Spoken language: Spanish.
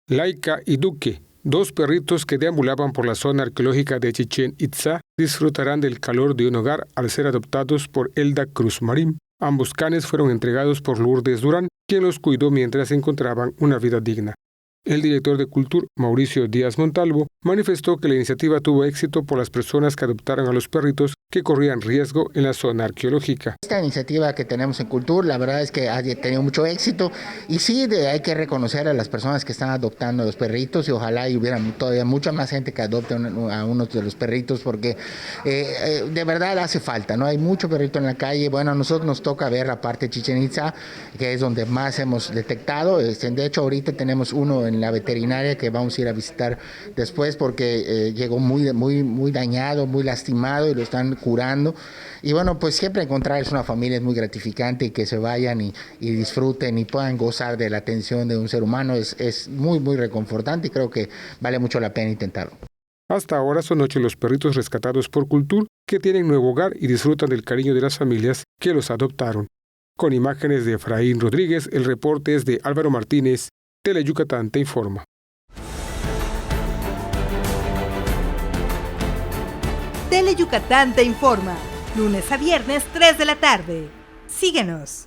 Laika y Duque, dos perritos que deambulaban por la zona arqueológica de Chichén Itzá, disfrutarán del calor de un hogar al ser adoptados por Elda Cruz Marín. Ambos canes fueron entregados por Lourdes Durán, quien los cuidó mientras encontraban una vida digna. El director de Cultura, Mauricio Díaz Montalvo, manifestó que la iniciativa tuvo éxito por las personas que adoptaron a los perritos que corrían riesgo en la zona arqueológica. Esta iniciativa que tenemos en Cultura, la verdad es que ha tenido mucho éxito y sí hay que reconocer a las personas que están adoptando a los perritos y ojalá hubiera todavía mucha más gente que adopte a uno de los perritos porque de verdad hace falta, ¿no? Hay mucho perrito en la calle. Bueno, a nosotros nos toca ver la parte de Chichén Itzá, que es donde más hemos detectado. De hecho, ahorita tenemos uno en la veterinaria que vamos a ir a visitar después porque llegó muy dañado, muy lastimado y lo están curando. Y bueno, pues siempre encontrarles una familia es muy gratificante y que se vayan y disfruten y puedan gozar de la atención de un ser humano es muy reconfortante y creo que vale mucho la pena intentarlo. Hasta ahora son 8 los perritos rescatados por Cultura que tienen nuevo hogar y disfrutan del cariño de las familias que los adoptaron. Con imágenes de Efraín Rodríguez, el reporte es de Álvaro Martínez. Teleyucatán te informa. Teleyucatán te informa, lunes a viernes 3 de la tarde. Síguenos.